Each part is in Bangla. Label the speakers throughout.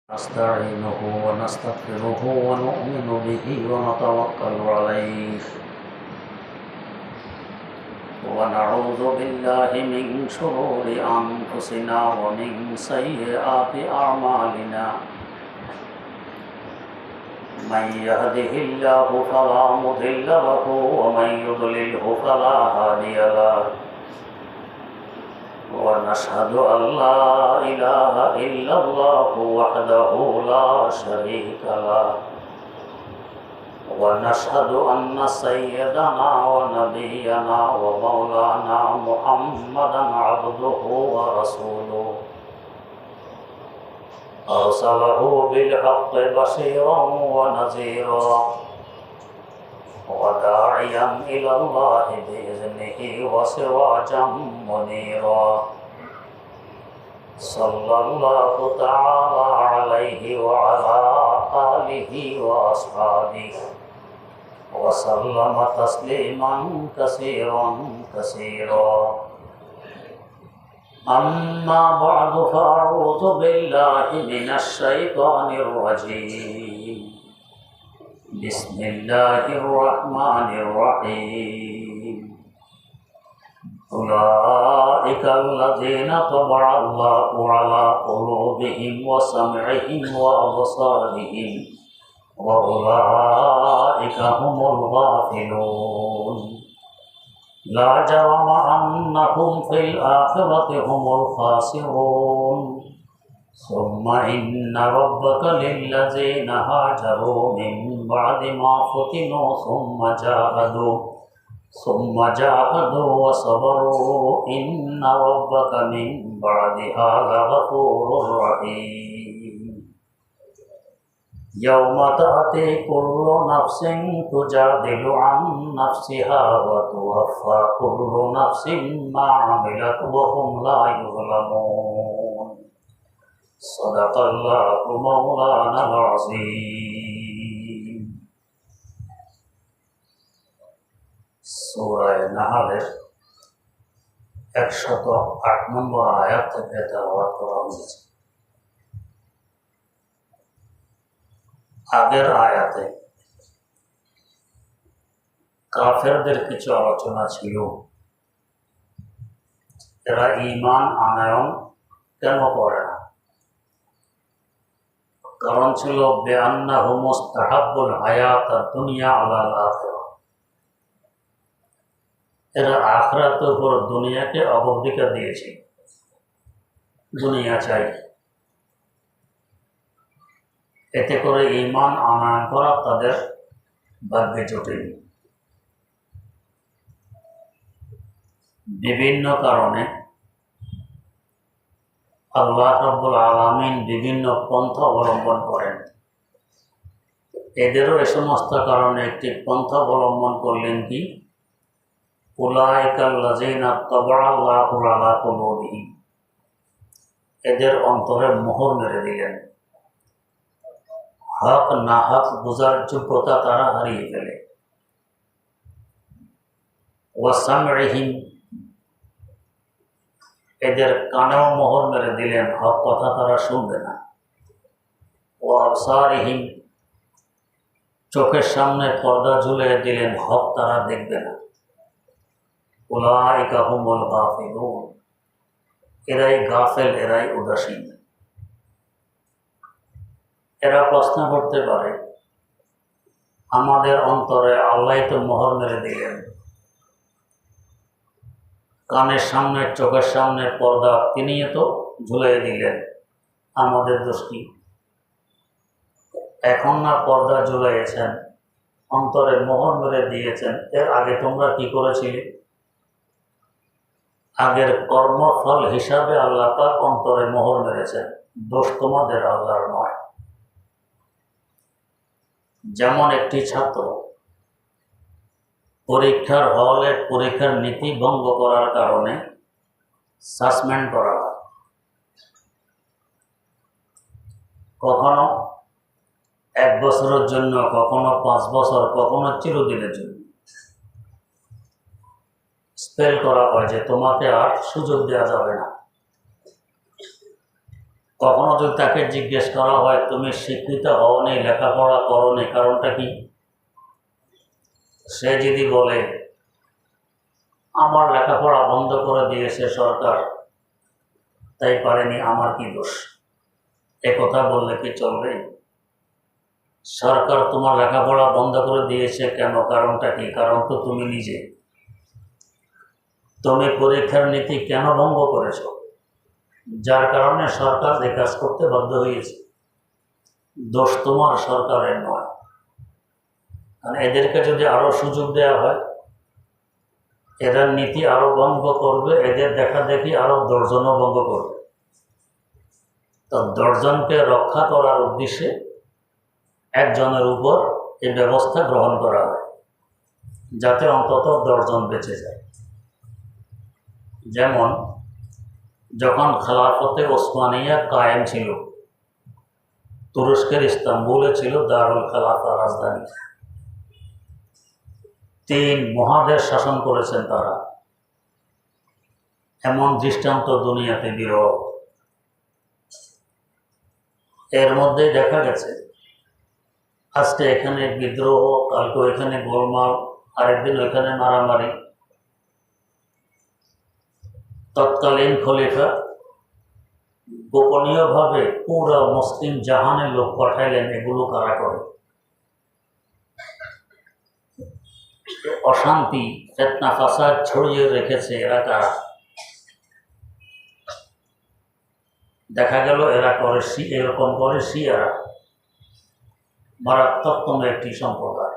Speaker 1: نستعينه ونستغفره ونؤمن به ونتوكل عليه ونعوذ بالله من شرور أنفسنا ومن سيئات أعمالنا من يهده الله فلا مضل له ومن يضلله فلا هادي له ونشهد أن لا إله إلا الله وحده لا شريك له ونشهد أن سيدنا ونبينا ومولانا محمدا عبده ورسوله أرسله بالحق بشيرا ونذيرا وداعيا إلى الله بإذنه وسراجا منيرا صلى الله تعالى عليه وعلى آله وأصحابه وسلم تسليما كثيرا كثيرا أما بعد فأعوذ بالله من الشيطان الرجيم بسم الله الرحمن الرحيم أولئك الذين طبع الله على قلوبهم وسمعهم وأبصارهم وأولئك هم الغافلون لا جرم أنهم في الآخرة هم الخاسرون ثم إن ربك للذين هاجروا من بعد ما فتنوا ثم جاهدوا وصبروا إن ربك من بعدها لغفور رحيم يوم تأتي كل نفس تجادل عن نفسها وتوفى كل نفس ما عملت وهم لا يظلمون صدق الله مولانا العظيم সূরা নাহলের 108 নম্বর আয়াত থেকে তেলাওয়াত করা হয়েছে। আগের আয়াতে কাফেরদের কিছু আলোচনা ছিল, এরা ঈমান আনয়ন কেন করে না। কারণ ছিল বিআন্নাহুম মুস্তাহাব্বুল হায়াতাদ দুনিয়া আলাল আখিরাহ, এরা আখিরাতের উপর দুনিয়াকে অগ্রাধিকার দিয়েছে, দুনিয়া চাই। এতে করে ঈমান আনয়ন করা তাদের ভাগ্যে জোটেনি। বিভিন্ন কারণে আল্লাহ রাব্বুল আলামিন বিভিন্ন পন্থা অবলম্বন করেন। এদেরও এ সমস্ত কারণে একটি পন্থা অবলম্বন করলেন কি, উলাইকাল্লাযীনা তাবাআল্লাহু আলা কুলুবিহিম, এদের অন্তরে মোহর মেরে দিলেন। হক না হক বোঝার যোগ্যতা তারা হারিয়ে ফেলে। ওয়াসামঈহিম, এদের কানেও মোহর মেরে দিলেন, হক কথা তারা শুনবে না। ওয়াবসারিহিম, চোখের সামনে পর্দা ঝুলিয়ে দিলেন, হক তারা দেখবে না। উলাইকা হুমুল গাফিলুন, এরাই গাফেল, এরাই উদাসীন। এরা প্রশ্ন করতে পারে, আমাদের অন্তরে আল্লাহ তো মোহর মেরে দিলেন, কানের সামনে চোখের সামনে পর্দা তিনি তো ঝুলিয়ে দিলেন, আমাদের দোষ কি? এখন না পর্দা ঝুলাইয়েছেন, অন্তরে মোহর মেরে দিয়েছেন, এর আগে তোমরা কি করেছিলে? আগের কর্মফল হিসাবে আল্লাহ পাক অন্তরে মোহর মেরেছেন, দোষ তোমাদের, আল্লাহর নয়। যেমন একটি ছাত্র পরীক্ষার হলে পরীক্ষার নীতি ভঙ্গ করার কারণে সাসপেন্ড করা হয়, কখনো 1 বছরের জন্য, কখনো 5 বছর, কখনো চিরদিনের জন্য স্পেল করা হয় যে তোমাকে আর সুযোগ দেওয়া যাবে না। কখনো যদি তাকে জিজ্ঞেস করা হয় তুমি শিক্ষিত হওনি, লেখাপড়া করোনি, কারণটা কি? সে যদি বলে আমার লেখাপড়া বন্ধ করে দিয়েছে সরকার, তাই পারেনি, আমার কি দোষ? কথা বললে কি চলবে? সরকার তোমার লেখাপড়া বন্ধ করে দিয়েছে কেন, কারণটা কি? কারণ তো তুমি নিজে। তুমি পরীক্ষার নীতি কেন ভঙ্গ করেছ, যার কারণে সরকার এই কাজ করতে বাধ্য হয়েছে। দোষ তোমার, সরকারের নয়। কারণ এদেরকে যদি আরো সুযোগ দেওয়া হয়, এরা নীতি আরো ভঙ্গ করবে, এদের দেখা দেখি আরো 10 জনও ভঙ্গ করবে। তো 10 জনকে রক্ষা করার উদ্দেশ্যে একজনের উপর এই ব্যবস্থা গ্রহণ করা হয়, যাতে অন্তত 10 জন বেঁচে যায়। যেমন যখন খেলাফতে ওসমানিয়া কায়েম ছিল, তুরস্কের ইস্তাম্বুলে ছিল দারুল খেলাফা, রাজধানী। 3 মহাদেশ শাসন করেছেন তারা। এমন দৃষ্টান্ত দুনিয়াতে বিরল। এর মধ্যেই দেখা গেছে আজকে এখানে বিদ্রোহ, কালকে এখানে গোলমাল, আরেকদিন ওইখানে মারামারি। তৎকালীন খলিফা গোপনীয়ভাবে পুরো মুসলিম জাহানের লোক পাঠাইলেন, এগুলো কারা করে? অশান্তি, ফিতনা ফাসাদ ছড়িয়ে রেখেছে এরা কারা? দেখা গেল এরা করে এরকম করে শিয়ারা, মারাত্মক একটি সম্প্রদায়।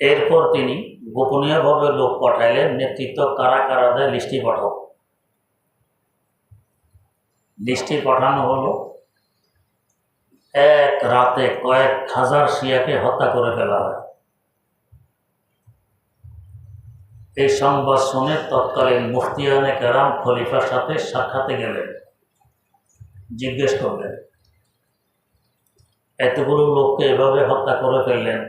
Speaker 1: এরপর তিনি গোপনীয়ভাবে লোক পাঠাইলেন, নেতৃত্ব কারা কারা দেয় লিস্টি পাঠাও। লিস্টি পাঠানো হলো, এক রাতে কয়েক হাজার শিয়াকে হত্যা করে ফেলা হয়। এই সংবাদ শুনে তৎকালীন মুফতিয়ানে কেরাম খলিফার সাথে সাক্ষাতে গেলেন, জিজ্ঞেস করলেন এতগুলো লোককে এভাবে হত্যা করে ফেললেন,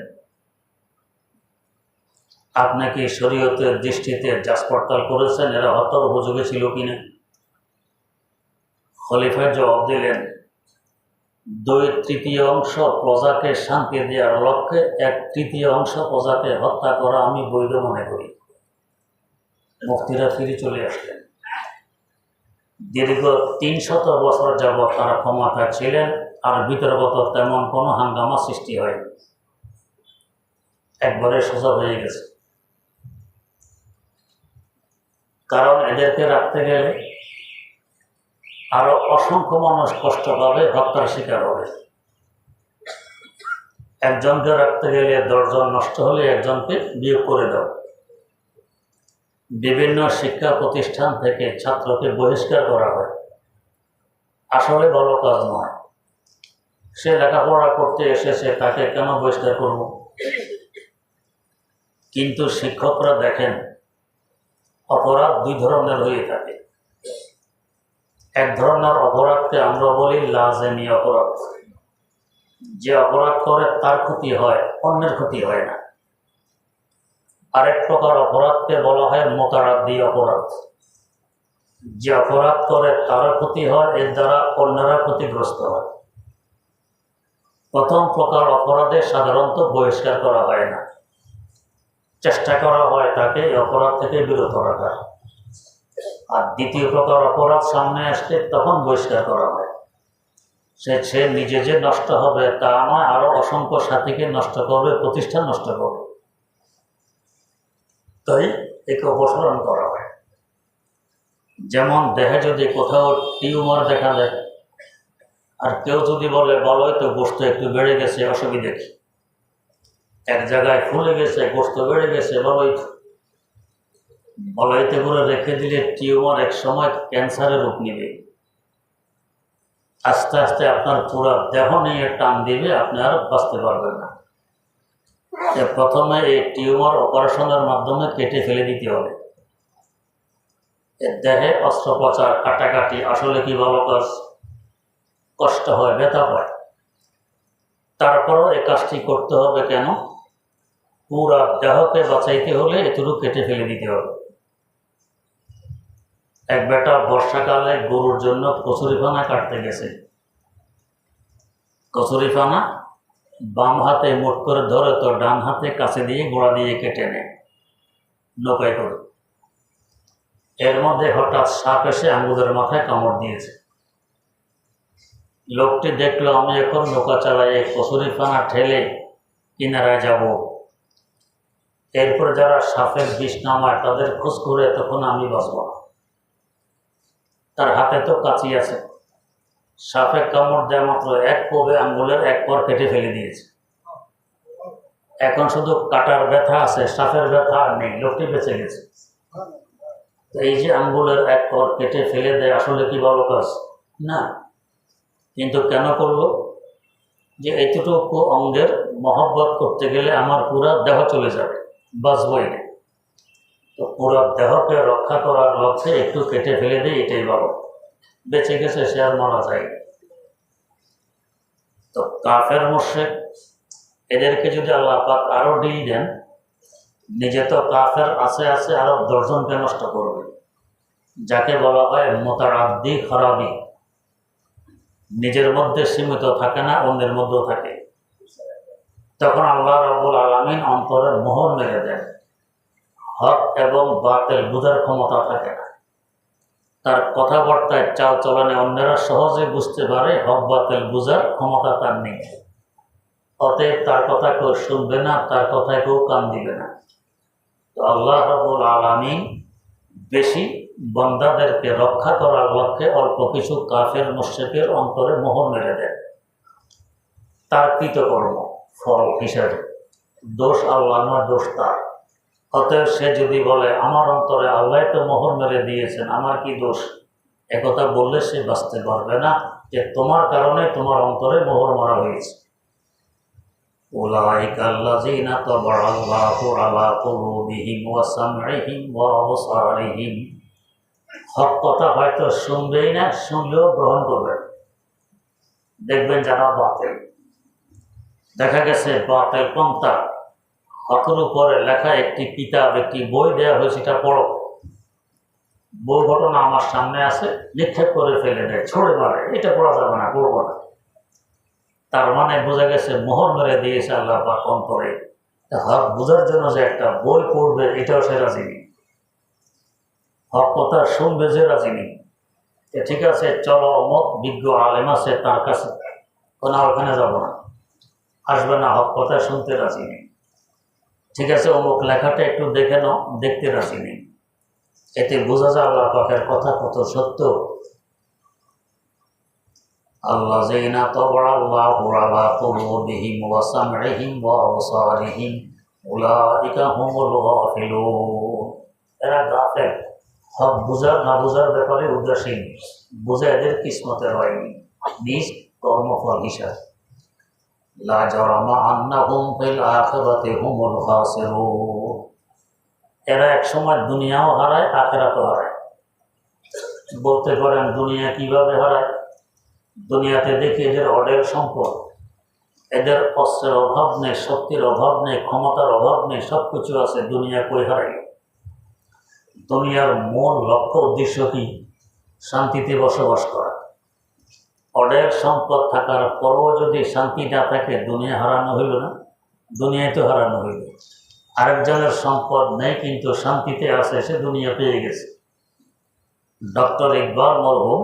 Speaker 1: আপনি কি শরীয়তের দৃষ্টিতে যাচ পড়তাল করেছেন এরা হত্যার উপযোগী ছিল কিনা? খলিফা জবাব দিলেন, 2/3 প্রজাকে শান্তি দেওয়ার লক্ষ্যে 1/3 প্রজাকে হত্যা করা আমি বৈধ মনে করি। মুফতিরা ফিরে চলে আসলেন। দীর্ঘ 300 বছর যাবৎ তারা ক্ষমতা ছিলেন, আর বিতর্কত তেমন কোনো হাঙ্গামা সৃষ্টি হয়নি, একবারে সোজা হয়ে গেছে। কারণ এদেরকে রাখতে গেলে আরো অসংখ্য মানুষ কষ্ট পাবে, হত্যার শিকার হবে। একজনকে রাখতে গেলে 10 জন নষ্ট হলে একজনকে বিয়োগ করে দাও। বিভিন্ন শিক্ষা প্রতিষ্ঠান থেকে ছাত্রকে বহিষ্কার করা হয়, আসলে ভালো কাজ নয়। সে লেখাপড়া করতে এসেছে, তাকে কেন বহিষ্কার করব? কিন্তু শিক্ষকরা দেখেন অপরাধ 2 ধরনের হয়ে থাকে। এক ধরনের অপরাধকে আমরা বলি লাজেমি অপরাধ, যে অপরাধ করে তার ক্ষতি হয়, অন্যের ক্ষতি হয় না। আরেক প্রকার অপরাধকে বলা হয় মোতারাদ্দি অপরাধ, যে অপরাধ করে তারও ক্ষতি হয়, এর দ্বারা অন্যরা ক্ষতিগ্রস্ত হয়। প্রথম প্রকার অপরাধে সাধারণত বহিষ্কার করা হয় না, চেষ্টা করা হয় তাকে অপরাধ থেকে বিরত রাখা। আর দ্বিতীয় প্রকার অপরাধ সামনে আসলে তখন বহিষ্কার করা হয়। সে নিজে যে নষ্ট হবে তা নয়, আরো অসংখ্য সাথীকে নষ্ট করবে, প্রতিষ্ঠান নষ্ট করবে, তাই একে অপসারণ করা হয়। যেমন দেহে যদি কোথাও টিউমার দেখা দেয়, আর কেউ যদি বলে বলোই তো গোস্ত একটু বেড়ে গেছে, অসুবিধা কি? এক জায়গায় ফুলে গেছে, গোস্ত বেড়ে গেছে, বলাইতে করে রেখে দিলে টিউমার এক সময় ক্যান্সারের রূপ নেবে। আস্তে আস্তে আপনার পুরো দেহ নিয়ে টান দিবে, আপনি আর বাঁচতে পারবেন না। প্রথমে এই টিউমার অপারেশনের মাধ্যমে কেটে ফেলে দিতে হবে। দেহে অস্ত্রোপচার, কাটাকাটি আসলে কি ভালো কাজ? কষ্ট হয়, ব্যথা হয়, তারপরও এই কাজটি করতে হবে কেন? পুরা দেহকে বাঁচাইতে হলে এতটুকু কেটে ফেলে দিতে হবে। এক বেটা বর্ষাকালে গরুর জন্য কচুরিপানা কাটতে গেছে। কচুরিপানা বাম হাতে মুঠ করে ধরে তো ডান হাতে কাছে দিয়ে গোড়া দিয়ে কেটে নেয় নৌকায় করে। এর মধ্যে হঠাৎ সাপ এসে আঙ্গুলের মাথায় কামড় দিয়েছে। লোকটি দেখলো আমি এখন নৌকা চালাইয়ে কচুরিপানা ঠেলে কিনারায় যাব, এরপরে যারা সাপের বিষ নামায় তাদের খোঁজ করে তখন আমি বাঁচব না। তার হাতে তো কাঁচি আছে, সাপে কামড় দেওয়া মাত্র এক কোবে আঙ্গুলের এক পর কেটে ফেলে দিয়েছে। এখন শুধু কাটার ব্যথা আছে, সাপের ব্যথা আর নেই, লোকটি বেঁচে গেছে। তো এই যে আঙ্গুলের এক পর কেটে ফেলে দেয় আসলে কি ভালো কাজ না, কিন্তু কেন করলো? যে এতটুকু অঙ্গের মহব্বত করতে গেলে আমার পুরা দেহ চলে যাবে, বাঁচবই না। তো পুরা দেহকে রক্ষা করার লক্ষ্যে একটু কেটে ফেলে দিই, এটাই ভালো। বেঁচে গেছে, সে আর মারা যায়। তো কাফের মুশরিক এদেরকে যদি আল্লাহ পাক আরো ডিল দেন, নিজে তো কাফের আছে আছে আরো 10 জনকে নষ্ট করবে, যাকে বলা হয় মুতাআদ্দি খারাবি। নিজের মধ্যে সীমিত থাকে না, অন্যের মধ্যেও থাকে। তখন আল্লাহ রাব্বুল আলামিন অন্তরের মোহর মেরে দেন, হক এবং বাতিল বুঝার ক্ষমতা থাকে না। তার কথাবার্তায় চাল চলনে অন্যেরা সহজে বুঝতে পারে, হক বাতিল বুঝার ক্ষমতা তার নেই। অতএব তার কথা কেউ শুনবে না, তার কথায় কেউ কান দিবে না। তো আল্লাহ রাব্বুল আলামিন বেশি বান্দাদেরকে রক্ষা করার লক্ষ্যে অল্প কিছু কাফের মুশরিকের অন্তরে মোহর মেরে দেন, তার কৃতকর্ম ফল হিসাবে। দোষ আল্লাহ নয়, দোষ তার। অতএব সে যদি বলে আমার অন্তরে আল্লাহ তো মোহর মেরে দিয়েছেন, আমার কি দোষ, একথা বললে সে বাঁচতে পারবে না, যে তোমার কারণে তোমার অন্তরে মোহর মারা হয়েছে। উলাইকা আল্লাযীনা তাবাআল্লাহু আলা কুলুবিহিম ওয়া সামঈহিম ওয়া আবসারিহিম। হক কথা হয়তো শুনবেই না, শুনলেও গ্রহণ করবে। দেখবেন যারা বাতিল, দেখা গেছে বাতিল পন্থা, হকের উপরে লেখা একটি কিতাব, একটি বই দেওয়া হয়েছে, এটা পড়ো। বই ঘটনা আমার সামনে আছে, নিক্ষেপ করে ফেলে দেয়, ছড়ে মারে, এটা পড়া যাবে না, পড়বো না। তার মানে বোঝা গেছে মোহর মেরে দিয়েছে আল্লাহ পাক অন্তরে। হক বোঝার জন্য যে একটা বই পড়বে, এটাও সে রাজি নেই। হক কথা শুনবে যে রাজি নেই। ঠিক আছে, চলো অমুক বিজ্ঞ আলেম আছে তার কাছে, না ওখানে যাবো না, আসবে না, হক কথা শুনতে রাজি নেই। ঠিক আছে, অমুক লেখাটা একটু দেখে নাও, দেখতে রাজি নেই। এতে বোঝা যায় আল্লাহ পাকের কথা কত সত্য। আল্লাযীনা তাবাআল্লাহু আলা কুলুবিহিম ওয়া সামঈহিম ওয়া আবসারিহিম উলাইকা হুমুল গাফিলুন। এরা গাফেল, হক বুঝার না বুঝার ব্যাপারে উদাসীন, বুঝে এদের কিসমতে হয়নি, নিজ কর্মফল হিসাব। লা জারামা আন্নাহুম ফিল আখিরাতি হুমুল খাসিরুন। এরা একসময় দুনিয়াও হারায়, আখিরাতও হারায়। বলতে পারেন দুনিয়া কিভাবে হারায়? দুনিয়াতে দেখি এদের অঢেল সম্পদ, এদের অস্ত্রের অভাব নেই, শক্তির অভাব নেই, ক্ষমতার অভাব নেই, সব কিছু আছে, দুনিয়া কই হারাই? দুনিয়ার মূল লক্ষ্য উদ্দেশ্য কি? শান্তিতে বসবাস করা। অঢেল সম্পদ থাকার পরও যদি শান্তি না থাকে, দুনিয়া হারানো হইল না? দুনিয়ায় তো হারানো হইল। আরেকজনের সম্পদ নেই কিন্তু শান্তিতে আছে, সে দুনিয়া পেয়ে গেছে। ডক্টর ইকবাল মরহুম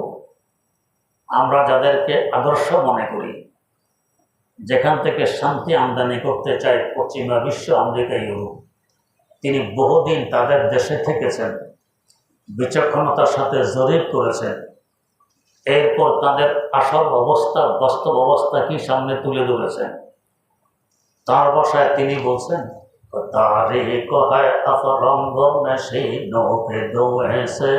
Speaker 1: আমরা যাদেরকে আদর্শ মনে করি, যেখান থেকে শান্তি আমদানি করতে চায় পশ্চিমা বিশ্ব, আমেরিকা, ইউরোপ, তিনি বহুদিন তাদের দেশে থেকেছেন, বিচক্ষণতার সাথে জরিপ করেছেন, এরপর তাদের আসল অবস্থা, বাস্তব অবস্থা কি সামনে তুলে ধরেছেন। তার ভাষায় তিনি বলছেন, তারিখ হয় আফরঙ্গ মেশি নৌকে দৌড়েছে,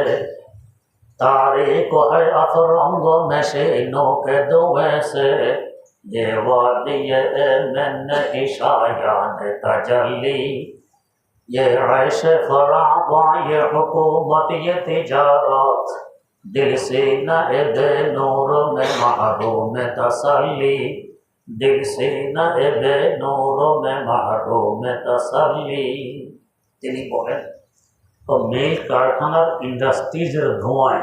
Speaker 1: तारीख है अफरंग में से नौके दुए से, ये वादिये मैंने इशायान तजल्ली, ये ऐश फरावा, ये हुकूमत, ये तिजारत, दिल से न दे नूर में महरूम तसल्ली, दिल से न दे नूर में महरूम तसल्ली। তিনি বলেন তো মিল কারখানার ইন্ডাস্ট্রিজের ধোঁয়ায়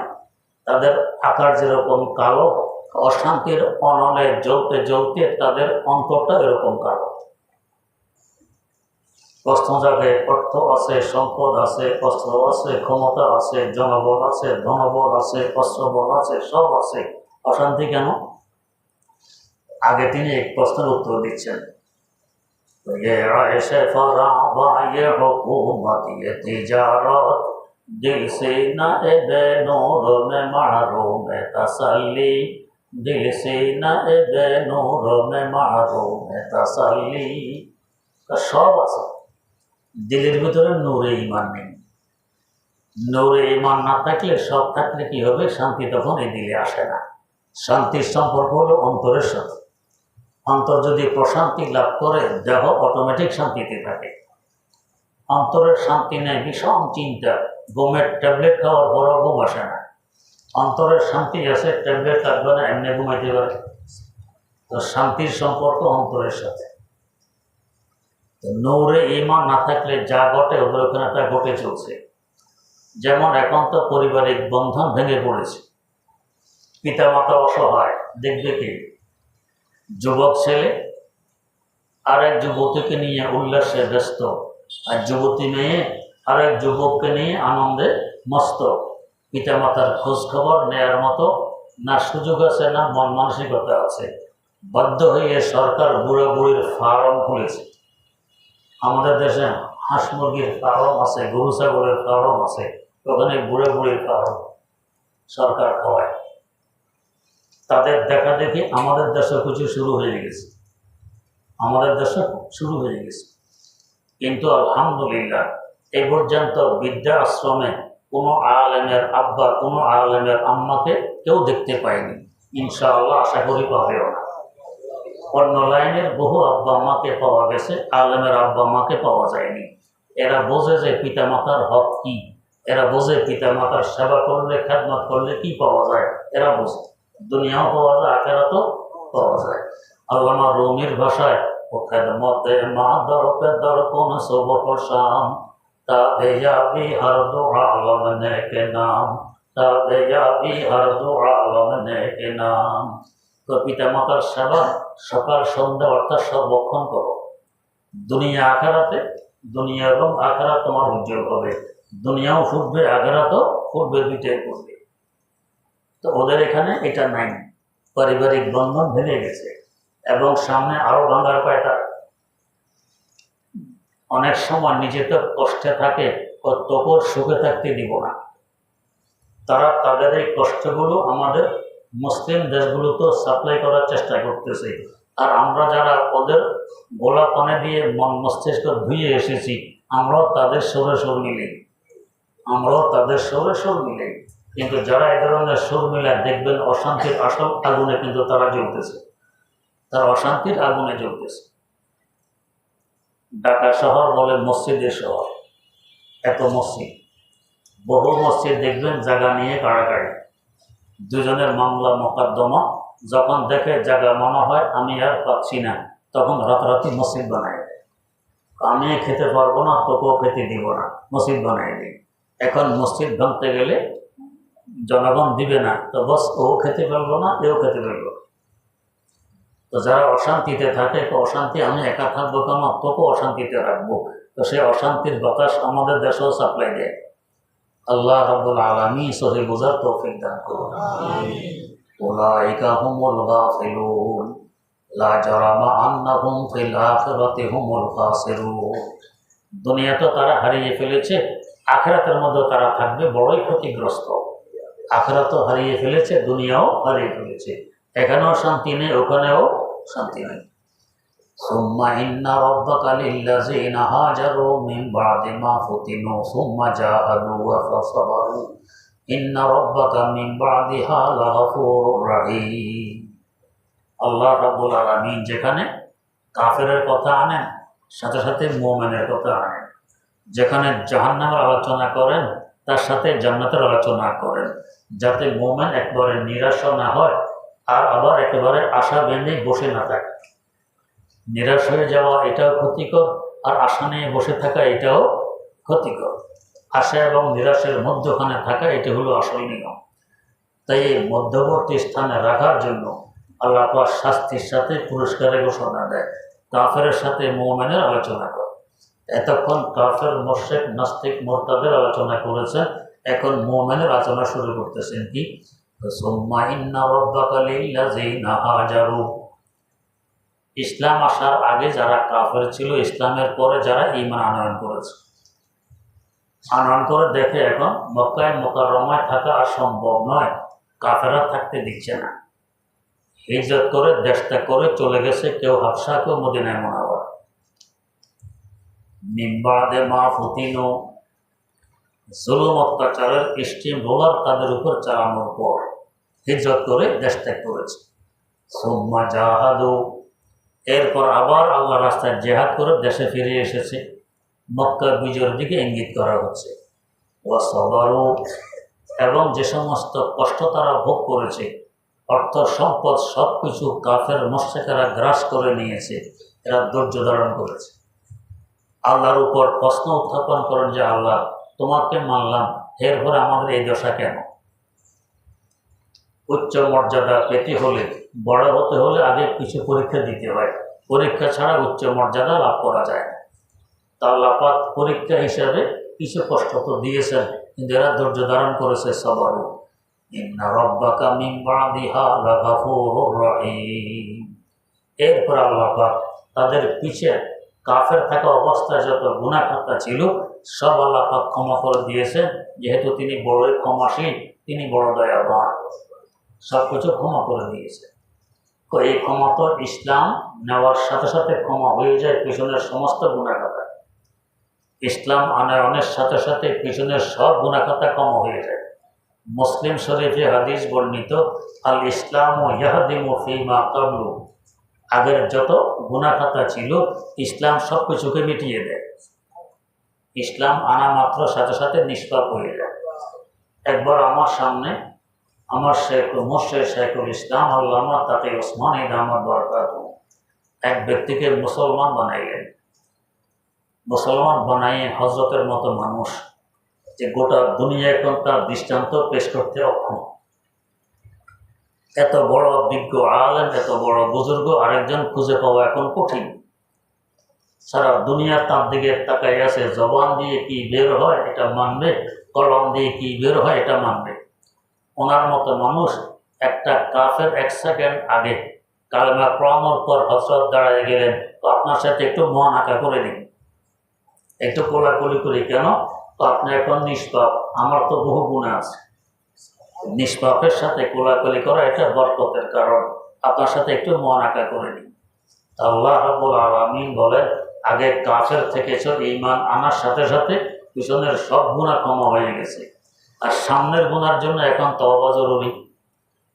Speaker 1: তাদের আকার যেরকম কালো, অশান্তির অনলে জ্বলতে জ্বলতে তাদের অন্তরটা এরকম কালো। প্রশ্ন জাগে, অর্থ আছে, সম্পদ আছে, অস্ত্র আছে, ক্ষমতা আছে, জনবল আছে, ধনবল আছে, অস্ত্রবল আছে, সব আছে, অশান্তি কেন? আগে তিনি এক প্রশ্নের উত্তর দিচ্ছেন, ये ऐसे फरावा ये हुकूमत ये तिजारत दिल से न एबे नूर में मारो में तसल्ली दिल से न एबे नूर में मारो में तसल्ली। সব আছে, দিলের ভিতরে নূরে ঈমান নেই। নূরে ঈমান না থাকলে, সব থাকলে কি হবে? শান্তি তখন এই দিলে আসে না। শান্তির সম্পর্ক হলো অন্তরের সাথে। অন্তর যদি প্রশান্তি লাভ করে, দেহ অটোমেটিক শান্তিতে থাকে। অন্তরের শান্তি নেই, ভীষণ চিন্তা, ঘুমের ট্যাবলেট খাওয়ার পরও ঘুম আসে না। অন্তরের শান্তি আছে, ট্যাবলেট লাগবে না, এমনি ঘুমাইতে পারে। তো শান্তির সম্পর্ক অন্তরের সাথে। নূরে ঈমান না থাকলে যা ঘটে ওদের ওখানে তা ঘটে চলছে। যেমন এখন তো পারিবারিক বন্ধন ভেঙে পড়েছে, পিতামাতা অসহায়, দেখবে কি? যুবক ছেলে আরেক যুবতীকে নিয়ে উল্লাসে ব্যস্ত, আর যুবতী মেয়ে আরেক যুবককে নিয়ে আনন্দে মস্ত। পিতামাতার খোঁজ খবর নেয়ার মতো না সুযোগ আছে, না মন মানসিকতা আছে। বাধ্য হয়ে সরকার বুড়া বুড়ির ফার্ম খুলেছে। আমাদের দেশে হাঁস মুরগির ফার্ম আছে, গরু ছাগলের ফার্ম আছে, ওখানে বুড়া বুড়ির ফার্ম সরকার খাওয়ায়। তাদের দেখা দেখি আমাদের দেশে কিছু শুরু হয়ে গেছে, আমাদের দেশে শুরু হয়ে গেছে। কিন্তু আলহামদুলিল্লাহ এই পর্যন্ত বৃদ্ধা আশ্রমে কোনো আলেমের আব্বা, কোনো আলেমের আম্মাকে কেউ দেখতে পায়নি। ইনশাআল্লাহ আশা করি পাবেও না। অন্য লাইনের বহু আব্বা আম্মাকে পাওয়া গেছে, আলেমের আব্বা আম্মাকে পাওয়া যায়নি। এরা বোঝে যে পিতামাতার হক কি, এরা বোঝে পিতামাতার সেবা করলে, খেদমত করলে কি পাওয়া যায়, এরা বোঝে। দুনিয়াও পাওয়া যায়, আখেরাতও পাওয়া যায়। আল্লামা রুমির ভাষায়, ও খেদমতে মা দরপে দর কোন সবক শাম তাবেয়াবি হর দো আলম নেকে নাম তাবেয়াবি হর দো আলম নেকে নাম। তো পিতামাতার সেবা সকাল সন্ধ্যা অর্থাৎ সর্বক্ষণ করো। দুনিয়া আখেরাতে, দুনিয়া এবং আখেরাত তোমার উজ্জ্বল হবে। দুনিয়াও ফুটবে, আখেরাতও ফুটবে, দুইটাই করবে। তো ওদের এখানে এটা নাই, পারিবারিক বন্ধন ভেঙে গেছে এবং সামনে আরো ভাঙার পায়তা। অনেক সময় নিজে তো কষ্টে থাকে, তখন সুখে থাকতে দিব না। তারা তাদের এই কষ্টগুলো আমাদের মুসলিম দেশগুলোতে সাপ্লাই করার চেষ্টা করতেছে। আর আমরা যারা ওদের গোলা পানে দিয়ে মন মস্তিষ্ক ধুয়ে এসেছি, আমরাও তাদের সরে সুর মিলি, আমরাও তাদের সরে সুর মিলি। কিন্তু যারা এই ধরনের সুর মিলায়, দেখবেন অশান্তির আসল আগুনে কিন্তু তারা জ্বলতেছে, তারা অশান্তির আগুনে জ্বলতেছে। ঢাকা শহর বলে মসজিদের শহর, এত মসজিদ, বহু মসজিদ দেখবেন জায়গা নিয়ে কাড়াকাড়ি। দুজনের মামলা মোকদ্দমা, যখন দেখে জায়গা মনে হয় আমি আর পাচ্ছি না, তখন রাতারাতি মসজিদ বানায় দেয়। আমি খেতে পারবো না, তোকেও খেতে দিব না, মসজিদ বানায় দিই। এখন মসজিদ ভাঙতে গেলে জনগণ দিবে না, তো বস ও খেতে পারবো না, এও খেতে পারবো। তো যারা অশান্তিতে থাকে, তো অশান্তি আমি একা থাকবো কেন, তোকেও অশান্তিতে রাখবো। তো সে অশান্তির বাতাস আমাদের দেশেও সাপ্লাই দেয়। আল্লাহ রাব্বুল আলামিন সহি বুঝার তৌফিক দান করুন। উলাইকা হুমুল গাফিলুন লা জারামা আন্নাহুম ফিল আখিরাতি হুমুল খাসিরুন। দুনিয়া তো তারা হারিয়ে ফেলেছে, আখিরাতের মধ্যে তারা থাকবে বড়ই ক্ষতিগ্রস্ত। আখিরাতও হারিয়ে ফেলেছে, দুনিয়াও হারিয়ে ফেলেছে। এখানেও শান্তি নেই, ওখানেও শান্তি নেই। সুম্মা ইন্না রাব্বাকা লিল্লাযিনা হাজারু মিন বাদি মা ফুতিনু সুম্মা জাহাদু ওয়া সাবারু ইন্না রাব্বাকা মিন বাদিহা লাগাফুরুর রাহিম। আল্লাহ রাব্বুল আলামিন যেখানে কাফেরের কথা আনেন, সাথে সাথে মুমিনের কথা আনেন। যেখানে জাহান্নামের আলোচনা করেন, তার সাথে জান্নাতের আলোচনা করেন, যাতে মুমিন একবারে নিরাশ না হয়, আর আবার একেবারে আশা বেঁধে বসে না থাকে। নিরাশ হয়ে যাওয়া এটাও ক্ষতিকর, আর আশা নিয়ে বসে থাকা এটাও ক্ষতিকর। আশা এবং নিরাশের মধ্যখানে থাকা, এটি হলো আসল নিয়ম। তাই এই মধ্যবর্তী স্থানে রাখার জন্য আল্লাহ পাক শাস্তির সাথে পুরস্কারের ঘোষণা দেয়। কাফেরের সাথে মুমিনের আলোচনা করে। এতক্ষণ কাফের, মুশরিক, নাস্তিক, মুরতাদের আলোচনা করেছেন, এখন মুমিনের আলোচনা শুরু করতেছেন। কি? সুম্মা ইন্না রাব্বাকা লিল্লাযিনা হাজারু। ইসলাম আসার আগে যারা কাফের ছিল, ইসলামের পরে যারা ঈমান আনয়ন করেছে, আনয়ন করে দেখে এখন মক্কায় মুকাররমায় থাকা আর সম্ভব নয়, কাফেররা থাকতে দিচ্ছে না। হিজরত করে দেশ ত্যাগ করে চলে গেছে, কেউ হাবশা, কেউ মদিনায় মুনাওয়ারা। মিন বাদে মা ফুতিনু, জুলুম অত্যাচারের স্টিম রোলার তাদের উপর চালানোর পর হিজরত করে দেশ ত্যাগ করেছে। সুম্মা জাহাদু, এরপর আবার আল্লাহ রাস্তায় জেহাদ করে দেশে ফিরে এসেছে। মক্কা বিজয়ের দিকে ইঙ্গিত করা হচ্ছে। ওয়া সাবারু, এবং যে সমস্ত কষ্ট তারা ভোগ করেছে, অর্থ সম্পদ সব কিছু কাফের মুশরিকরা গ্রাস করে নিয়েছে, এরা ধৈর্য ধারণ করেছে। আল্লাহর উপর প্রশ্ন উত্থাপন করেন যে আল্লাহ, তোমাকে মানলাম, এরপরে আমাদের এই দশা কেন? উচ্চ মর্যাদা পেতে হলে, বড় হতে হলে আগে কিছু পরীক্ষা দিতে হয়। পরীক্ষা ছাড়া উচ্চ মর্যাদা লাভ করা যায় না। তা আল্লাহ পাক পরীক্ষা হিসাবে কিছু কষ্ট তো দিয়েছেন, কিন্তু এরা ধৈর্য ধারণ করেছে। সাবারু ইন্না রাব্বাকা মিন বাদিহা লাগাফুরুর রহিম। এরপর আল্লাহ পাক তাদের পিছে কাফের থাকা অবস্থায় যত গুনাহ খাতা ছিল সব আল্লাহ পাক ক্ষমা করে দিয়েছেন, যেহেতু তিনি বড়ই ক্ষমাশীল, তিনি বড় দয়াবান, সব কিছু ক্ষমা করে দিয়েছে। তো এই ক্ষমা তো ইসলাম নেওয়ার সাথে সাথে ক্ষমা হয়ে যায় পিছনের সমস্ত গুনাহ খাতা। ইসলাম আনয়নের সাথে সাথে পিছনের সব গুনাহ খাতা ক্ষমা হয়ে যায়। মুসলিম শরীফে হাদিস বর্ণিত, আল ইসলাম ইয়াহদিমু ফিমা ক্বাবলু, আগের যত গুনাহ খাতা ছিল ইসলাম সব কিছুকে মিটিয়ে দেয়। ইসলাম আনা মাত্র সাথে সাথে নিষ্পাপ হয়ে যায়। একবার আমার সামনে আমার শেখ মুর্শিদ শেখুল ইসলাম আল্লামা তাতে ওসমান দামাত বরকাতুহু এক ব্যক্তিকে মুসলমান বানাইলেন। মুসলমান বানাইয়ে হজরতের মতো মানুষ, যে গোটা দুনিয়া এখন তার দৃষ্টান্ত পেশ করতে অক্ষম, এত বড় বিজ্ঞ আলেম, এত বড় বুজুর্গ আরেকজন খুঁজে পাওয়া এখন কঠিন। সারা দুনিয়া তার দিকে তাকাই আছে, জবান দিয়ে কি বের হয় এটা মানবে, কলম দিয়ে কি বের হয় এটা মানবে। ওনার মতো মানুষ একটা কাফের এক সেকেন্ড আগে কালেমা পড়ানোর পর হযরত দাঁড়ায় গেলেন, তো আপনার সাথে একটু মন আঁকা করে দিন, একটু কোলাকুলি করি। কেন? তো আপনি এখন নিষ্পাপ, আমার তো বহু গুনাহ আছে। নিষ্পাপের সাথে কোলাকুলি করা এটা বরকতের কারণ, আপনার সাথে একটু মন আঁকা করে নিন। আল্লাহ রাব্বুল আলামিন বলেন, আগে কাফের থেকেছ, ঈমান আনার সাথে সাথে পিছনের সব গুনাহ ক্ষমা হয়ে গেছে। আর সামনের গুনার জন্য এখন তওবা জরুরি।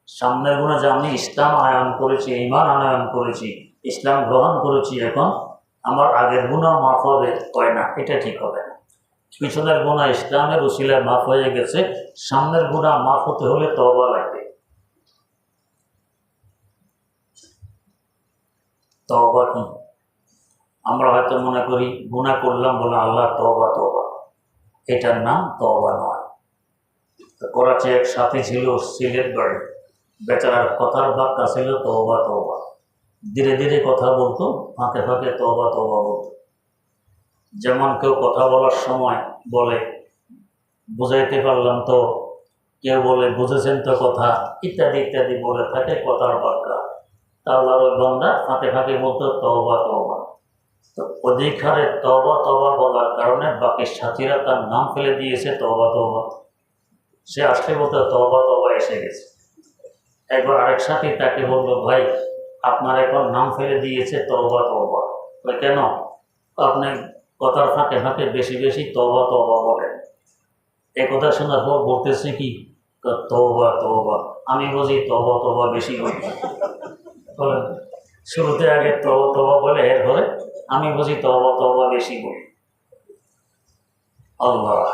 Speaker 1: সামনের গুনাহ যে আমি ইসলাম আনয়ন করেছি, ঈমান আনয়ন করেছি, ইসলাম গ্রহণ করেছি, এখন আমার আগের গুনাহ মাফ হবে, কয় না, এটা ঠিক হবে না। পিছনের গুনাহ ইসলামের উসিলায় মাফ হয়ে গেছে, সামনের গুনাহ মাফ হতে হলে তওবা লাগবে। তওবা কি? আমরা হয়তো মনে করি গুনাহ করলাম বলে আল্লাহ তওবা তওবা, এটার নাম তওবা নয়। করাচি এক সাথী ছিল, সিলেট বাড়ি, বেচারার কথার বার্তা ছিল তওবা তওবা। ধীরে ধীরে কথা বলতো, ফাঁকে ফাঁকে তওবা তওবা বলতো। যেমন কেউ কথা বলার সময় বলে বুঝাইতে পারলাম তো, কেউ বলে বুঝেছেন তো কথা, ইত্যাদি ইত্যাদি বলে থাকে কথার বার্তা। আল্লাহর ওই বান্দা ফাঁকে ফাঁকে বলতো তওবা তওবা। তো অধিক হারে তওবা তওবা বলার কারণে বাকি সাথীরা তার নাম ফেলে দিয়েছে তওবা তওবা। সে আসলে বলতে তওবা তওবা এসে গেছে। একবার আরেক সাথী তাকে বলল, ভাই আপনার এখন নাম ফেলে দিয়েছে তওবা তওবা। কেন? আপনি কথার ফাঁকে ফাঁকে বেশি বেশি তওবা তওবা বলেন। এই কথা শোনার পর বলতেছে কি, তওবা তওবা, আমি বুঝি তওবা তওবা বেশি বলি। বলেন, শুরুতে আগে তওবা তওবা বলে এরপরে আমি বুঝি তওবা তওবা বেশি বলি। আল্লাহ।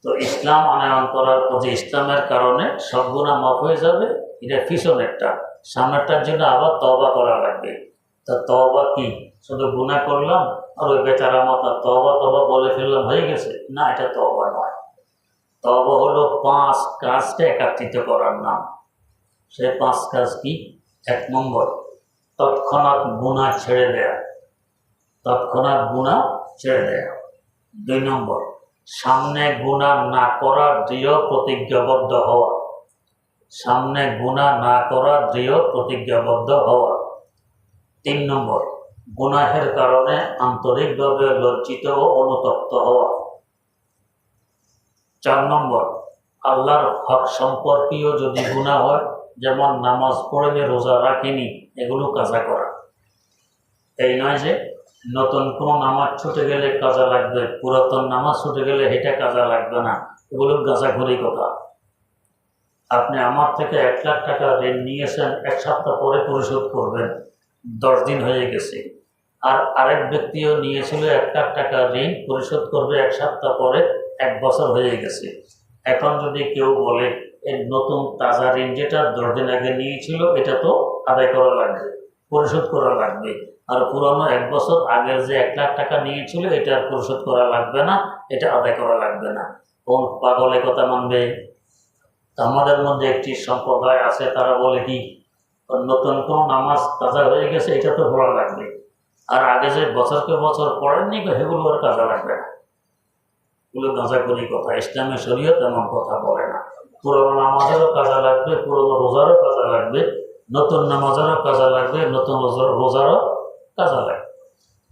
Speaker 1: তো ইসলাম আনয়ন করার পর যে ইসলামের কারণে সব গুনাহ মাফ হয়ে যাবে, এটা পিছনেরটা। সামনেরটার জন্য আবার তওবা করা লাগবে। তা তওবা কি? শুধু গুনাহ করলাম আর ওই বেচারা মতো তওবা তওবা বলে ফেললাম হয়ে গেছে? না, এটা তওবা নয়। তওবা হলো 5 কাজকে একত্রিত করার নাম। সে 5 কাজ কি? 1 নম্বর, তৎক্ষণাৎ গুনাহ ছেড়ে দেয়া। তৎক্ষণাৎ গুনাহ ছেড়ে দেয়া। 2 নম্বর, সামনে গুনাহ না করার দৃঢ় প্রতিজ্ঞাবদ্ধ হওয়া। সামনে গুনাহ না করার দৃঢ় প্রতিজ্ঞাবদ্ধ হওয়া। 3 নম্বর, গুনাহের কারণে আন্তরিকভাবে লজ্জিত ও অনুতপ্ত হওয়া। 4 নম্বর, আল্লাহর হক সম্পর্কীয় যদি গুনাহ হয়, যেমন নামাজ পড়েনি, রোজা রাখিনি, এগুলো কাজা করা। এই নয় যে নতুন কোনো নামাজ ছুটে গেলে কাজা লাগবে, পুরাতন নামাজ ছুটে গেলে এটা কাজা লাগবে না, এগুলো গাঁজাখুরি কথা। আপনি আমার থেকে 1 লাখ টাকা ঋণ নিয়েছেন, 1 সপ্তাহ পরে পরিশোধ করবেন, 10 দিন হয়ে গেছে। আর আরেক ব্যক্তিও নিয়েছিল 1 লাখ টাকা ঋণ, পরিশোধ করবে 1 সপ্তাহ পরে, 1 বছর হয়ে গেছে। এখন যদি কেউ বলে এই নতুন তাজা ঋণ যেটা 10 দিন আগে নিয়েছিল এটা তো আদায় করা লাগবে, পরিশোধ করা লাগবে, আর পুরনো 1 বছর আগের যে 1 লাখ টাকা নিয়েছিল এটা আর পরিশোধ করা লাগবে না, এটা আদায় করা লাগবে না। কোন পাগলে কথা মানবে? আমাদের মধ্যে একটি সম্প্রদায় আছে, তারা বলে কি নতুন কোন নামাজ কাজা হয়ে গেছে এটা তো পড়া লাগবে, আর আগে যে বছরকে বছর পড়েননি সেগুলো আর কাজা লাগবে না। এগুলো গাঁজাখুরি কথা। ইসলামী শরীয়ত এমন কথা বলে না। পুরনো নামাজেরও কাজা লাগবে, পুরনো রোজারও কাজা লাগবে, নতুন নামাজেরও কাজা লাগবে, নতুন রোজারও কাজা লাগবে।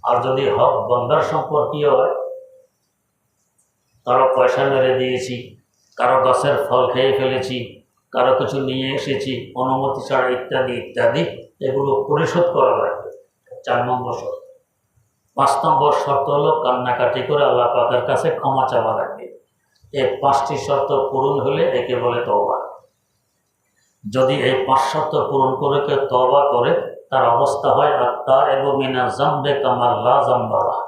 Speaker 1: আর যদি হক বন্দার সম্পর্কীয় হয়, কারো পয়সা মেরে দিয়েছি, কারো গাছের ফল খেয়ে ফেলেছি, কারো কিছু নিয়ে এসেছি অনুমতি ছাড়া, ইত্যাদি ইত্যাদি, এগুলো পরিশোধ করা লাগবে। 4 নম্বর শর্ত। 5 নম্বর শর্ত হলো কান্নাকাটি করে আল্লাহ পাকের কাছে ক্ষমা চাওয়া লাগবে। এই 5টি শর্ত পূরণ হলে একে বলে তওবা। যদি এই 5 শর্ত পূরণ করে কেউ তওবা করে, তার অবস্থা হয় আত-তাইবু মিনাজ যামবি কামা লা যামবা লাহু,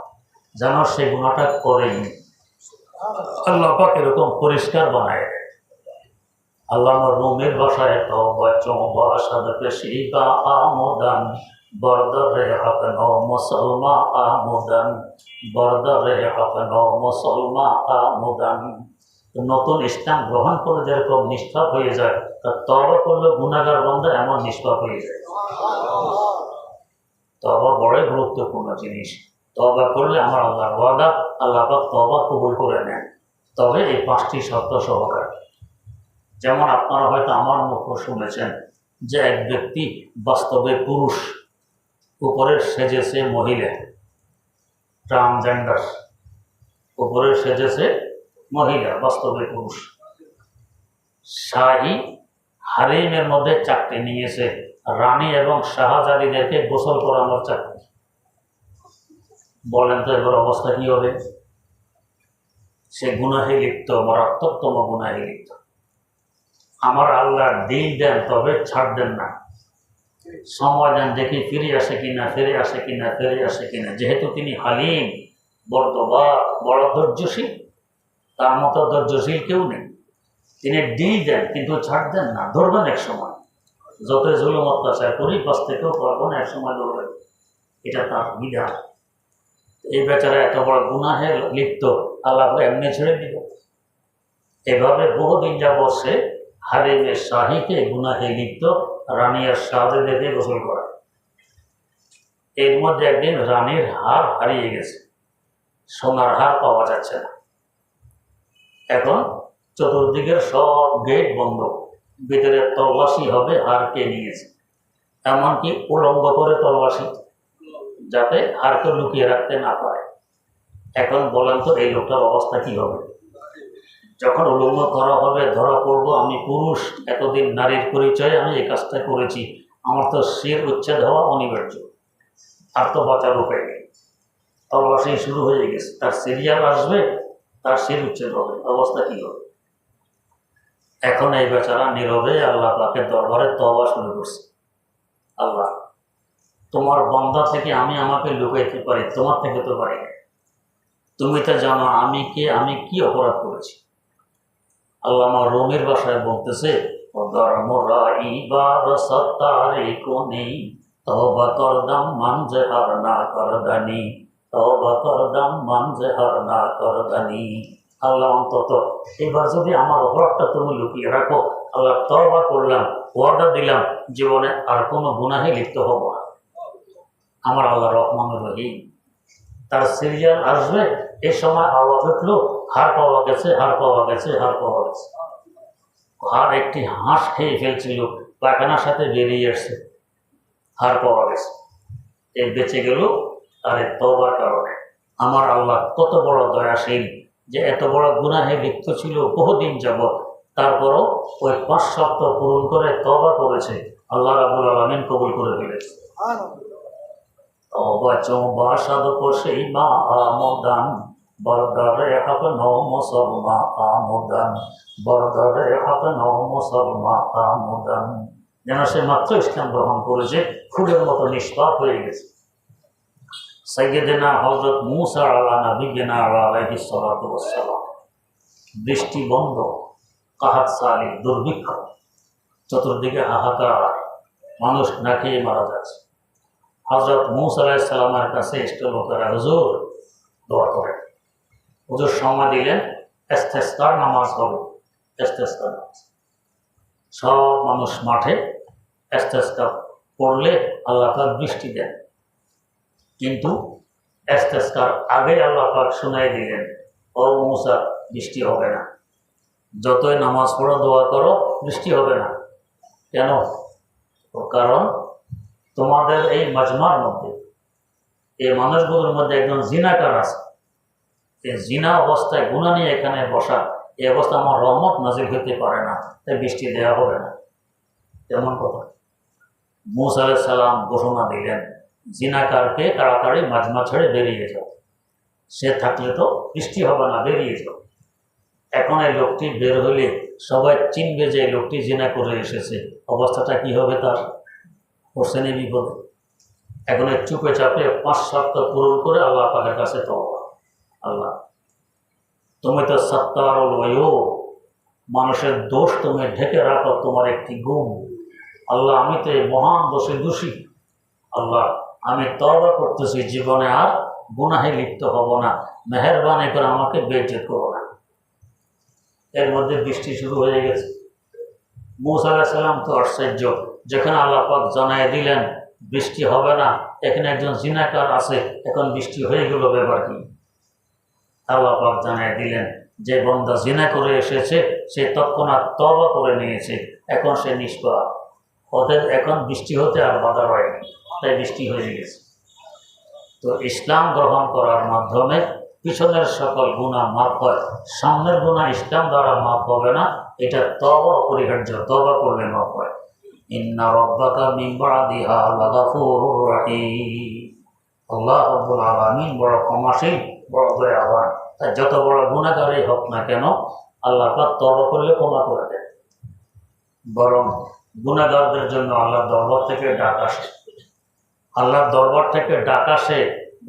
Speaker 1: যেন সে গুনাহটা করেনি। আল্লাহ পাক এরকম পরিষ্কার বানায়। আল্লামা রুমির ভাষায় তওবা চওবা সাদাকে শিবা আমদান বরদরে হকন মুসলমান আমদান, বরদরে হকন মুসলমান আমদান। নতুন ইসলাম গ্রহণ করে যেরকম নিষ্পাপ হয়ে যায়, তার তওবা করলে গুনাহগার বান্দা এমন নিষ্পাপ হয়ে যায়। তওবা বড়ই গুরুত্বপূর্ণ জিনিস। তওবা করলে আমার আল্লাহর ওয়াদা, আল্লাহ পাক তওবা কবুল করে নেন, তবে এই 5টি শর্ত সহকারে। যেমন আপনারা হয়তো আমার মুখ শুনেছেন যে এক ব্যক্তি বাস্তবে পুরুষ, উপরে সেজেছে মহিলা, ট্রান্সজেন্ডার, উপরে সেজেছে মহিলা, বাস্তবে পুরুষ। শাহী হারিমের মধ্যে চাকরি নিয়েছে, রানী এবং শাহজাদিদেরকে গোসল করানোর চাকরি। বলেন তো এবার অবস্থা কি হবে? সে গুনাহে লিপ্ত, মারাত্মকতম গুনাহে লিপ্ত। আমার আল্লাহ দিন দেন, তবে ছাড় দেন না। সময় দেন, দেখি ফিরে আসে কিনা, ফিরে আসে কিনা, ফিরে আসে কিনা। যেহেতু তিনি হালিম, বড় ধৈর্যশীল, তার মতো ধৈর্যশীল কেউ নেই। তিনি দিন দেন কিন্তু ছাড় দেন না, ধরবেন এক সময়। যতই জুলুম অত্যাচার করি, বাঁচ থেকেও পারবো না, এক সময় ধরবেন। এটা তার বিধান। এই বেচারা এত বড় গুনাহে লিপ্ত, আল্লাহ এমনি ছেড়ে দিল? এভাবে বহুদিন যাবৎ সে হারিমের শাহীকে গুনাহে লিপ্ত, রানী আর শাহজাদেরকে গোসল করা। এর মধ্যে একদিন রানীর হার হারিয়ে গেছে, সোনার হার পাওয়া যাচ্ছে না। এখন চতুর্দিকের সব গেট বন্ধ, ভিতরে তল্লাশি হবে হার কে নিয়েছে, এমনকি উলঙ্গ করে তল্লাশি, যাতে হারকে লুকিয়ে রাখতে না পারে। এখন বলেন তো এই লোকটার অবস্থা কি হবে? যখন উলঙ্গ করা হবে, ধরা পড়বো আমি পুরুষ, এতদিন নারীর পরিচয়ে আমি এই কাজটা করেছি, আমার তো শির উচ্ছেদ হওয়া অনিবার্য, আর তো বাঁচার উপায় নেই। তল্লাশি শুরু হয়ে গেছে, তার সিরিয়াল আসবে, তার শির উচ্ছেদ হবে, অবস্থা কি হবে? এখন এই বেচারা নীরবে আল্লাহ পাকের দরবারে তওবা শুরু করছে। আল্লাহ, তোমার বান্দা থেকে আমি আমাকে লুকাইতে পারি, তোমার থেকে তো পারি না। তুমি তো জানো আমি কে, আমি কি অপরাধ করেছি। আল্লাহ আমার রোমের ভাষায় বলতেছে, তওবা করদাম মান জেহার না করদানি, তওবা করদাম মান জেহার না করদানি। আল্লাহ অন্তত এবার যদি আমার অপরাধটা তুমি লুকিয়ে রাখো, আল্লাহ তওবা করলাম, ওয়াদা দিলাম জীবনে আর কোনো গুনাহে লিপ্ত হব না। আমার আল্লাহ রহমানুর রহিম। তার সিরিয়াল আসবে, এই সময় আওয়াজ উঠলো, হাড় পাওয়া গেছে, হাড় পাওয়া গেছে, হাড় পাওয়া গেছে। হাড় একটি হাঁস খেয়ে ফেলছিল, পায়খানার সাথে বেরিয়ে আসছে, হাড় পাওয়া গেছে। এ বেঁচে গেল তার এই তওবার কারণে। আমার আল্লাহ কত বড় দয়াশীল যে এত বড় গুনাহে লিপ্ত ছিল বহুদিন যাবৎ, তারপরও ওই 5 সপ্তাহ পূরণ করে তওবা করেছে, আল্লাহ রাব্বুল আলামিন কবুল করে ফেলেছে। তওবা চৌবা সাধক সেই মা আমদান, বরদারে হক নও মুসলমা আমদান, বরদারে হক নও মুসলমা আমদান। যেন সে মাত্র ইসলাম গ্রহণ করেছে, ফুলের মতো নিষ্পাপ হয়ে গেছে। সাইয়্যিদিনা হযরত মূসা আলা নবিয়িনা আলাইহিস সালাতু ওয়াস সালাম। বৃষ্টি বন্ধ, কাহাত সালি, দুর্ভিক্ষ, চতুর্দিকে হাহাকার, মানুষ না খেয়ে মারা যাচ্ছে। হযরত মূসা আলাইহিস সালামের কাছে এসে লোকেরা হুজুর দোয়া করেন। হুজুর সময় দিলেন, ইস্তেসকার নামাজ হবে। ইস্তেসকার নামাজ, সব মানুষ মাঠে ইস্তেসকা পড়লে আল্লাহ পাক বৃষ্টি দেন। কিন্তু ইস্তেসকার আগে আল্লাহ পাক শুনাই দিলেন, ও মূসা বৃষ্টি হবে না, যতই নামাজ পড়ো দোয়া করো বৃষ্টি হবে না। কেন? কারণ তোমাদের এই মাজমার মধ্যে, এই মানুষগুলোর মধ্যে একজন জিনাকার আছে। এই জিনা অবস্থায় গুনাহ নিয়ে এখানে বসা, এই অবস্থা আমার রহমত নাজিল হতে পারে না, তাই বৃষ্টি দেওয়া হবে না। তেমন কথা। মূসা আলাইহিস সালাম ঘোষণা দিলেন, জিনাকারকে তাড়াতাড়ি মাজমা ছেড়ে বেরিয়ে যাও, সে থাকলে তো বৃষ্টি হবে না, বেরিয়ে যাও। এখন এই লোকটি বের হলে সবাই চিনবে যে লোকটি জিনা করে এসেছে, অবস্থাটা কি হবে তার? হোসেনে বিপদে। এখন চুপে চাপে 5 সপ্তাহ পূরণ করে আল্লাহ পাকের কাছে তওবা। আল্লাহ তুমি তো সত্তারুল গায়ুব, মানুষের দোষ তুমি ঢেকে রাখো, তোমার একটি গুণ। আল্লাহ আমি তো এই মহান দোষে দোষী। আল্লাহ আমি তওবা করতেছি, জীবনে আর গুনাহে লিপ্ত হব না, মেহেরবানি করে আমাকে বেইজ্জত করো না। এর মধ্যে বৃষ্টি শুরু হয়ে গেছে। মূসা আলাইহিস সালাম তো আশ্চর্য, যেখানে আল্লাহ পাক জানাই দিলেন বৃষ্টি হবে না, এখানে একজন জিনাকার আছে, এখন বৃষ্টি হয়ে গেল, ব্যাপার কি? আল্লাহ পাক জানাই দিলেন যে বান্দা জিনা করে এসেছে সে তৎক্ষণাৎ তওবা করে নিয়েছে, এখন সে নিষ্পাপ। অতএব এখন বৃষ্টি হতে আর বাধা হয়নি, তাই বৃষ্টি হয়ে গেছে। তো ইসলাম গ্রহণ করার মাধ্যমে পিছনের সকল গুনাহ মাফ হয়, সামনের গুনাহ ইসলাম দ্বারা মাফ হবে না, এটা তওবা অপরিহার্য, তওবা করলে মাফ হয়। ইন্না রাব্বাকা মিন বাদিহা লাগাফুরুর রাহিম। আল্লাহ রাব্বুল আলামিন বড় ক্ষমাশীল, বড় দয়াবান। তাই যত বড় গুনাহগারই হোক না কেন আল্লাহ পাক তওবা করলে ক্ষমা করে দেন। বরং গুনাহগারদের জন্য আল্লাহর দরবার থেকে ডাক আসে, আল্লাহর দরবার থেকে ডাক আসে।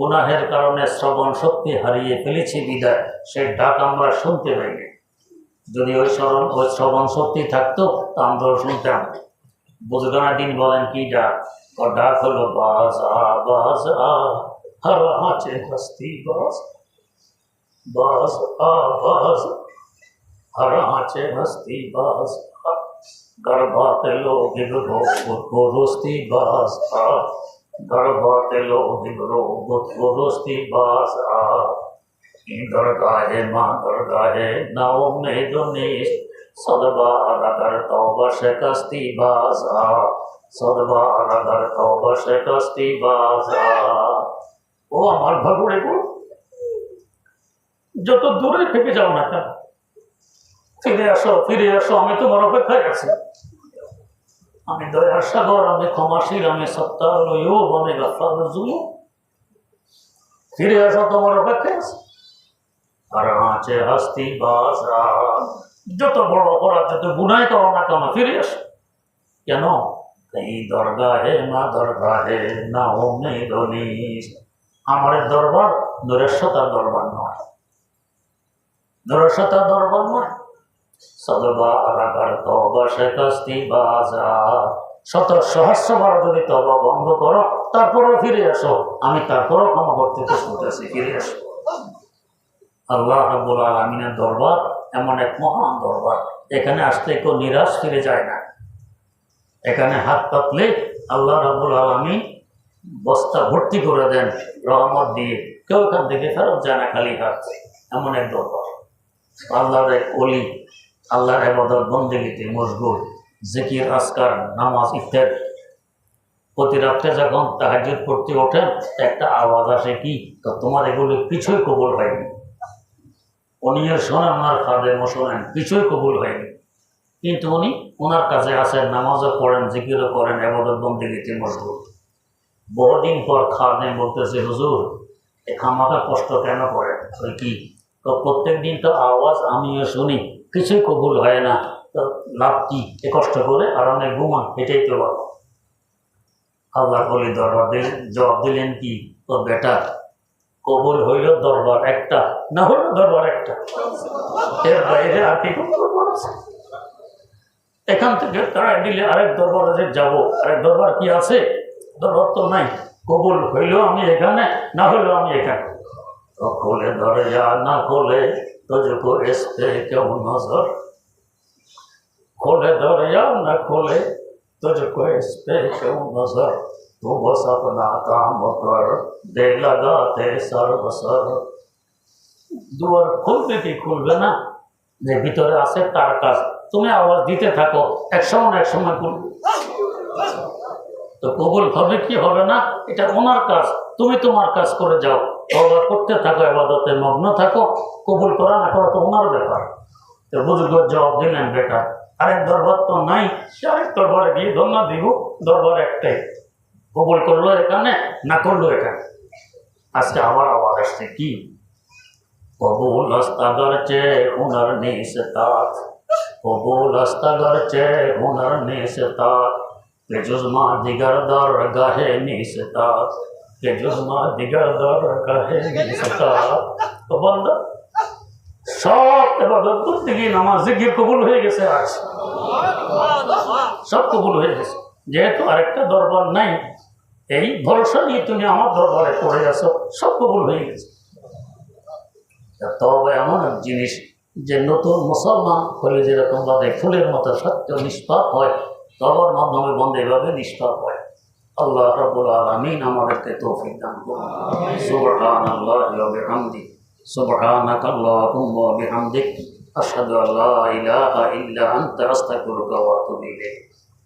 Speaker 1: গুনাহের কারণে শ্রবণ শক্তি হারিয়ে ফেলেছি বিদায় সেই ডাক আমরা শুনতে পাইনি। যদি ওই শ্রবণ শক্তি থাকতো তা আমরাও শুনতাম। বুজগানা দিন বলেন কি ডাক? ওর ডাক হলো বাজ আ হর হাঁচে হস্তি বাজ, বাজ বাজ হর হাঁচে হস্তি বাজ, গর্ভাতে লোভিব গোরস্তি বাজ, গর্ভাতে লোভিব গোরস্তি বাজ। দরগাহে মা দরগাহে নাও মেদনিস, সদবা আলাদার তওবা শেকস্তি বাজা, সদবা আলাদার তওবা শেকস্তি বাজা। ও আমার ভাগুড়ে গো, যত দূরে থেকে যাও না কেন ফিরে আসো, ফিরে আসো, আমি তোমার অপেক্ষায় আছি। আমি দয়ার সাগর, আমি ক্ষমাশীল, আমি সত্তার গায়ুব, আমি গাফফারুজ যুনুব। ফিরে আসো, তোমার অপেক্ষায় আছি। আর হাঁচে হস্তি বাজা, যত বড় অপরাধ, যত গুনাহ করো না কেন ফিরে আসো। কেন? এই দরগাহে মা দরগাহে না ওমে ধনিস। আমার দরবার নরেশ্বতার দরবার নয়, নরেশ্বতার দরবার নয়। সদবা আলাগার তওবা শেকস্তি বাজা, শত সহস্রবার যদি তওবা বন্ধ করো, তারপরও ফিরে আসো, আমি তারপরও ক্ষমা করতে প্রস্তুত আছি, ফিরে আসো। আল্লাহ রাব্বুল আলামিনের দরবার এমন এক মহান দরবার, এখানে আসতে কেউ নিরাশ ফিরে যায় না। এখানে হাত পাতলে আল্লাহ রাব্বুল আলামিন বস্তা ভর্তি করে দেন রহমত দিয়ে, কেউ এখান থেকে ফেরত যায় না খালি হাত। এমন এক দরবার। আল্লাহর এক ওলি আল্লাহর ইবাদত বন্দেগীতে মশগুল, জিকির, আজকার, নামাজ ইত্যাদি। প্রতি রাত্রে যখন তাহাজ্জুদ পড়তে ওঠেন, একটা আওয়াজ আসে, কি তো তোমার এগুলো কিছুই কবুল হয়নি। উনিও শোনেন, ওনার খাদেমও শোনেন, কিছুই কবুল হয়নি। কিন্তু উনি ওনার কাছে আসেন, নামাজও পড়েন, জিকিরও করেন, ইবাদত বন্দেগীতে মশগুল। বহুদিন পর খাদেম বলতেছে, হুজুর এ খামাখা কষ্ট কেন করেন? ওই কি তো প্রত্যেক দিন তো আওয়াজ আমিও শুনি, কিছুই কবুল হয় না, তো লাভ কি এ কষ্ট করে? আরামে ঘুমান, এটাই তো লাভ। আল্লাহ বলি দরবার জবাব দিলেন, কি তো বেটা, কবুল হইল দরবার একটা, না হইল দরবার একটা, এর বাইরে আর কি দরবার আছে? এখান থেকে তারা দিলে আরেক দরবারে যাবো, আরেক দরবার কি আছে? দরবার তো নাই। কবুল হইলেও আমি এখানে, না হইলেও আমি এখানে। তো খোলে দরজা না খোলে तुझको इस पे क्यों नजर, खोले दरिया न खोले तुझको इस पे क्यों नजर, तू बस अपना काम कर दे लगाते सर बसर। দুয়ার খুলবে কি খুলবে না, যে ভিতরে আছে তার কাজ, তুমি আওয়াজ দিতে থাকো, এক সময় না এক সময় খুলবে। তো কবুল হবে কি হবে না এটা ওনার কাজ, তুমি তোমার কাজ করে যাও, তওবা করতে থাকো, ইবাদতে মগ্ন থাকো, কবুল করা না করা তো ওনার ব্যাপার। তো বুজুর্গ জবাব দিলেন, বেটা আরেক দরবার তো নাই, আরেক দরবারে গিয়ে ধন্যা দিব, দরবার একটাই, কবুল করলো এখানে, না করলো এখানে। আজকে আবার আওয়াজ আসছে, কি কবুল হস্তাগরচে হুনার নিস্তার, কবুল হস্তাগরচে হুনার নিস্তার, के जुज़्मा दिगर दर गाहे निस्ता, के जुज़्मा दिगर दर गाहे निस्ता। तो बंदा সব ইবাদত করতে গিয়ে নামাজ জিকির কবুল হয়ে গেছে, আজ সব কবুল হয়ে গেছে। যেহেতু আরেকটা দরবার নাই, এই ভরসা নিয়ে তুমি আমার দরবারে পড়ে আছো, সব কবুল হয়ে গেছে। তবে এমন এক জিনিস যে নতুন মুসলমান হলে যেরকম ভাবে ফুলের মতো সত্য নিষ্পাপ হয়, তওবার মাধ্যমে বন্ধ এভাবে নিষ্পাপ হয়। আল্লাহ রাব্বুল আলামিন আমাদেরকে তৌফিক দান করুন। সুবহানাল্লাহি ওয়া বিহামদিহি, সুবহানাকা আল্লাহুম্মা ওয়া বিহামদিক, আশহাদু আল্লা ইলাহা ইল্লা আনতা, আস্তাগফিরুকা ওয়া আতুবু ইলাইক।